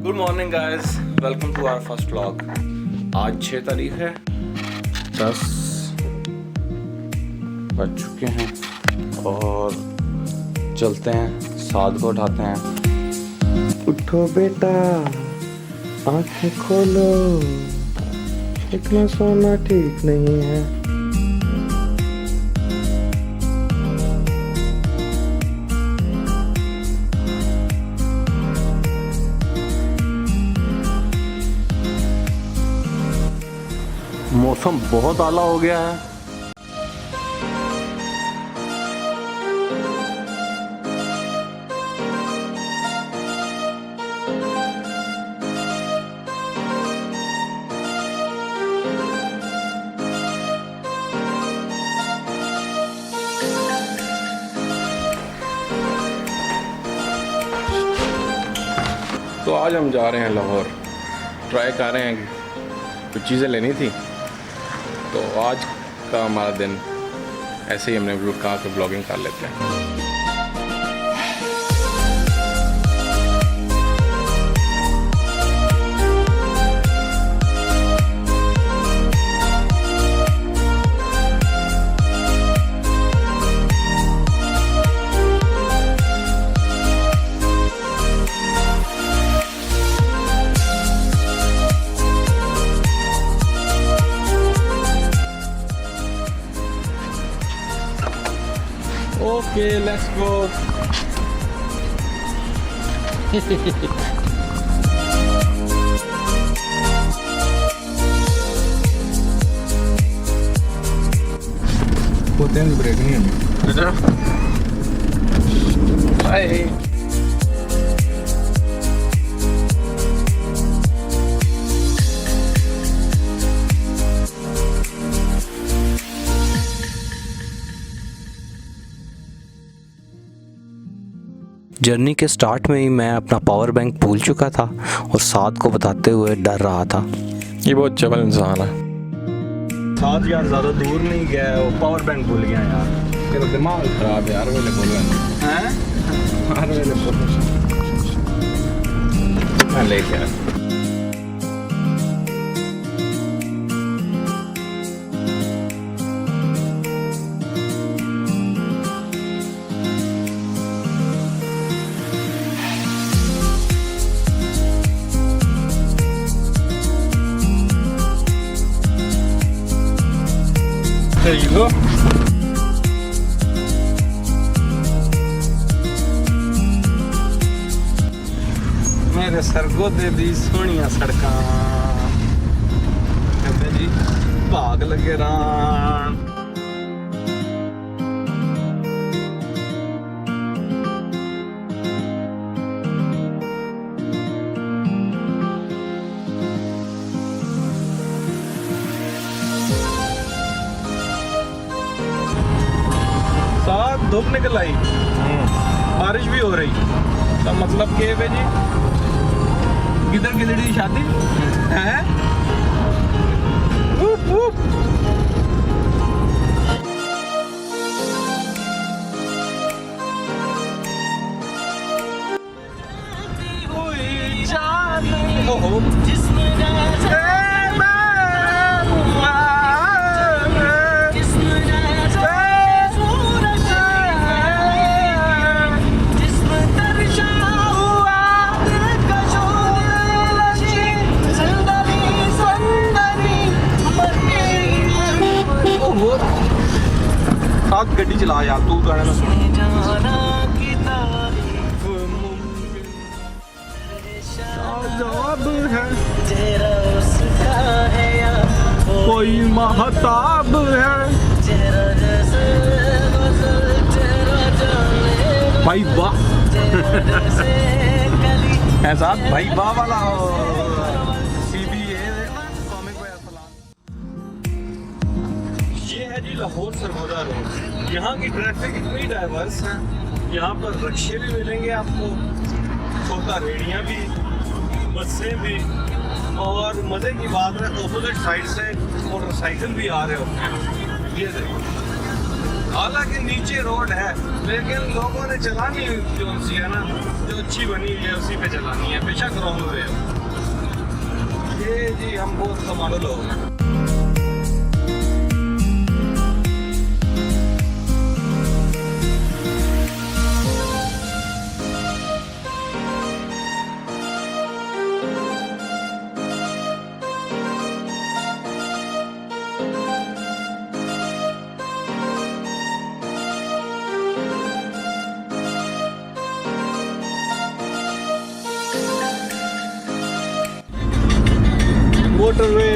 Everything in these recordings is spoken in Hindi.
Good morning guys, welcome to our first vlog. आज 6 तारीख है, 10 बज चुके हैं और चलते हैं, साद को उठाते हैं। उठो बेटा, आंखें खोलो, इतना सोना ठीक नहीं है। मौसम बहुत आला हो गया है। तो आज हम जा रहे हैं लाहौर, ट्राई कर रहे हैं, कुछ चीज़ें लेनी थी। तो आज का हमारा दिन ऐसे ही हमने कहा कि ब्लॉगिंग कर लेते हैं। Okay, let's go. होते हैं ब्रेक नहीं है। बाय। जर्नी के स्टार्ट में ही मैं अपना पावर बैंक भूल चुका था और साद को बताते हुए डर रहा था। ये बहुत चबल इंसान है। साद यार ज़्यादा दूर नहीं गया, वो पावर बैंक भूल गया यार। तेरा दिमाग खराब है यार, वेले बोल हैं हर वेले बोल मैं लेके आया। There you go. मेरे सरगोदे दी सोहणियां सड़कां कहते जी भाग लगे रान। धूप निकल आई, बारिश भी हो रही, तो मतलब के है जी, किधर गिदड़ी शादी है। साथ गड्डी चला यार, तू गाना ना सुन। कोई महताब है भाई वाह। ऐसा भाई वाह वाला जी लाहौर सरगोदा रोड। यहाँ की ट्रैफिक इतनी डाइवर्स है, यहाँ पर रिक्शे भी मिलेंगे आपको, छोटा रेडियाँ भी, बसें भी, और मज़े की बात है अपोजिट साइड से मोटरसाइकिल भी आ रहे होते हैं। ये देखो हालांकि नीचे रोड है लेकिन लोगों ने चलानी जो सी है ना, जो अच्छी बनी हुई है उसी पे चलानी है, बेशक रॉन्ग वे। ये जी हम बहुत कमाल लोग हैं। मोटरवे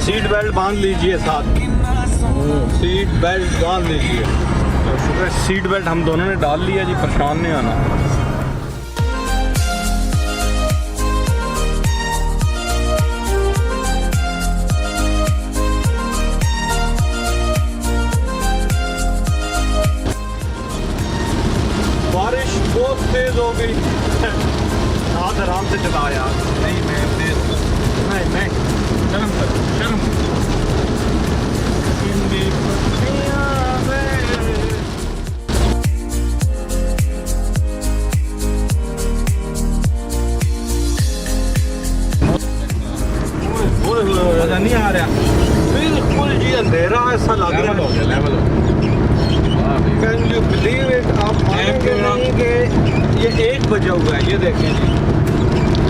सीट बेल्ट बांध लीजिए साथ, सीट बेल्ट बांध लीजिए। तो शुक्र सीट बेल्ट हम दोनों ने डाल लिया जी, परेशान नहीं आना। बारिश बहुत तेज हो गई, हाथ आराम से चला यार। नहीं मैं नहीं शर्म कर, शर्म। नहीं आ रहा बिल्कुल जी, अंधेरा ऐसा लग रहा है। Level can you believe it? आप मानेंगे नहीं कि ये 1 बजा हुआ है। ये देखें जी,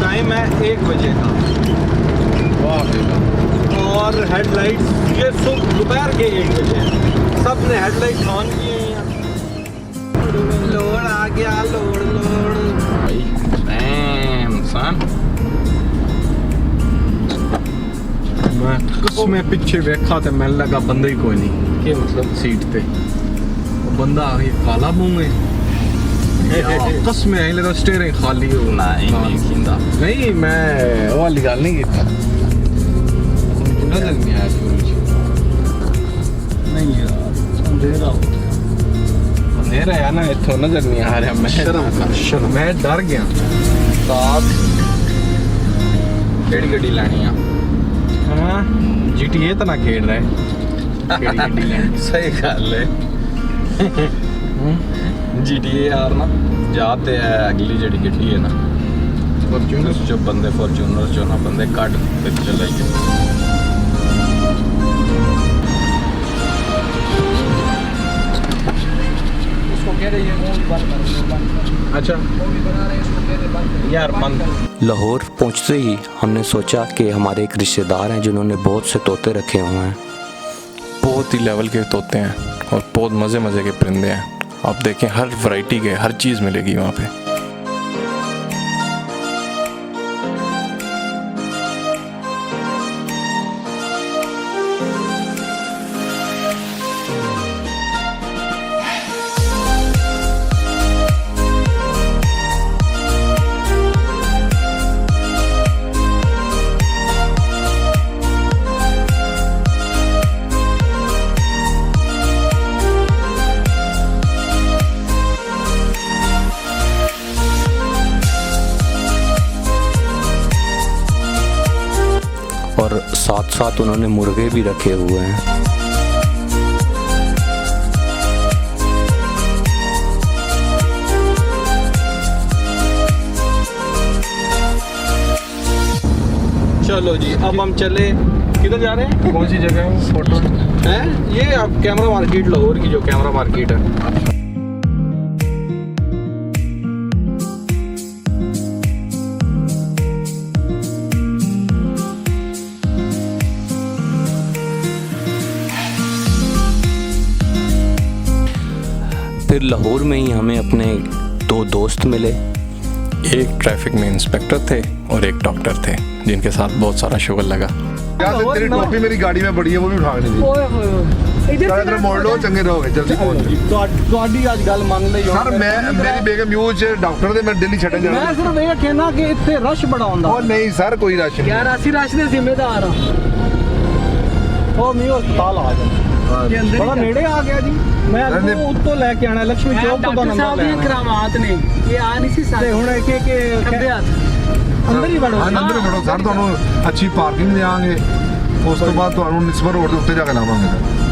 टाइम है 1 बजे का। और हेडलाइट्स ये सुबह दोपहर के 1 बजे सब ने हेडलाइट ऑन किए हैं। लोड आ गया, लोड मैं पीछे वेखा तो मैंने लगा बंदा ही कोई नहीं। क्या मतलब? सीट पे बंदा ये काला मुंह है, कसम है लगा स्टीयरिंग खाली हो। नहीं मैं वो वाली गल नहीं की, नजर नहीं आया सूरज। नहीं यार अंधेरा हो गया, अंधेरा है ना, इथों नजर नहीं आ रहा। मैं शर्म मैं डर गया। साथ केड़ी गड्डी लैनी है? हाँ GTA तो ना खेल रहा है। सही गल है। GTA यार ना जाते है अगली जड़ी गड्डी है ना, फॉर्च्यूनर जो बंदे फॉर्च्यूनर जो ना बंदे कट चलाइए। अच्छा यार बंद। लाहौर पहुंचते ही हमने सोचा कि हमारे एक रिश्तेदार हैं जिन्होंने बहुत से तोते रखे हुए हैं। बहुत ही लेवल के तोते हैं और बहुत मज़े मज़े के परिंदे हैं। आप देखें हर वैरायटी के हर चीज़ मिलेगी वहाँ पे। और साथ साथ उन्होंने मुर्गे भी रखे हुए हैं। चलो जी अब हम चले, किधर जा रहे हैं? कौन सी जगह है? फोटो है ये अब कैमरा मार्केट, लाहौर की जो कैमरा मार्केट है। फिर लाहौर में ही हमें अपने 2 दोस्त मिले। एक ट्रैफिक में इंस्पेक्टर थे और एक डॉक्टर थे जिनके साथ बहुत सारा शुगर लगा। तेरी टोपी मेरी गाड़ी में पड़ी है, वो भी उठा के नहीं दी। ਇਧਰ ਮੋੜ ਲਓ, ਚੰਗੇ ਰਹੋਗੇ, ਜਲਦੀ ਪਹੁੰਚ ਜਾਓ। ਤੁਹਾਡੀ ਅੱਜ ਗੱਲ ਮੰਨ ਲਈ ਸਰ ਮੇਰੀ ਬੇਗਮ ਯੂਜ਼ ਡਾਕਟਰ ਦੇ, ਮੈਂ ਦਿੱਲੀ ਛੱਡਣ ਜਾਣਾ। ਮੈਂ ਸਿਰਫ ਇਹ ਕਹਿਣਾ ਕਿ ਇੱਥੇ ਰਸ਼ ਬੜਾ ਹੁੰਦਾ। ਉਹ ਨਹੀਂ ਸਰ, ਕੋਈ ਰਸ਼ ਨਹੀਂ ਯਾਰ ਅਸੀਂ ਰਸ਼ ਦੇ ਜ਼ਿੰਮੇਦਾਰ ਆ। ਉਹ ਮੀ ਹਸਪਤਾਲ ਆ ਜਾ ਬੜਾ ਨੇੜੇ ਆ ਗਿਆ ਜੀ। ਮੈਂ ਅੱਗੋਂ ਉੱਤੋਂ ਲੈ ਕੇ ਆਣਾ, ਲక్ష్ਮੀ ਚੌਕ ਤੋਂ ਡਾਕਟਰ ਸਾਹਿਬ ਦੀਆਂ ਕਰਾਮਾਤ ਨੇ, ਇਹ ਆ ਨਹੀਂ ਸੀ ਤੇ ਸਾਰੇ। ਹੁਣ ਕਿ ਖੱਬੇ ਹੱਥ ਅੰਦਰ ਹੀ ਵੜੋ। ਅੰਦਰ ਵੜੋ ਸਰ, ਤੁਹਾਨੂੰ ਅੱਛੀ ਪਾਰਕਿੰਗ ਦੇਵਾਂਗੇ, ਉਸ ਤੋਂ ਬਾਅਦ ਤੁਹਾਨੂੰ ਨਿਸਬਤ ਰੋਡ ਦੇ ਉੱਤੇ ਜਾ ਕੇ ਲਾਵਾਂਗੇ ਸਰ।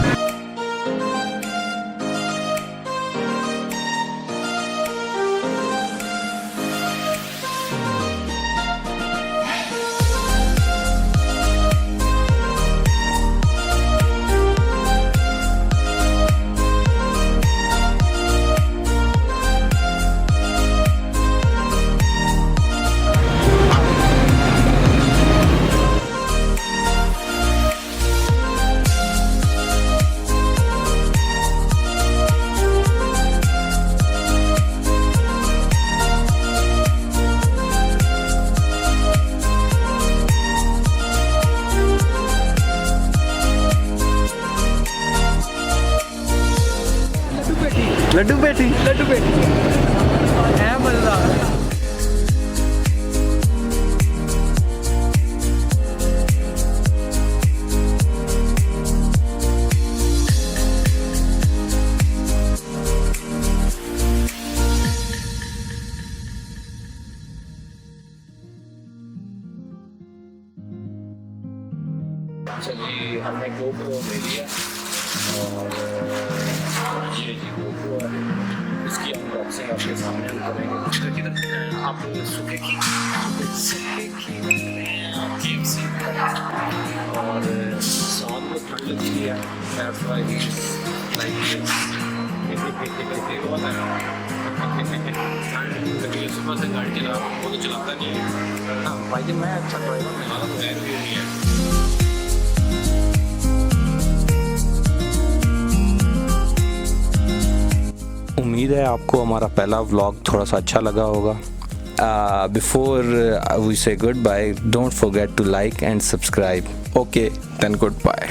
ਲੱਡੂ ਬੇਟੀ ਐ ਮਜ਼ੇਦਾਰ। चलिए हमने GoPro ले लिया और ये जी GoPro है, इसकी अनबॉक्सिंग आपके सामने हम करेंगे। किधर आप सूखे की KFC और साथ में ठंड लगी है, that's why he like this। कभी सुबह से गाड़ी चला, वो तो चलाता नहीं है। हाँ भाई जी, मैं अच्छा ड्राइवर में हालत पैर भी नहीं है। उम्मीद है आपको हमारा पहला व्लॉग थोड़ा सा अच्छा लगा होगा। Before we say goodbye, don't forget to like and subscribe. Okay, then goodbye.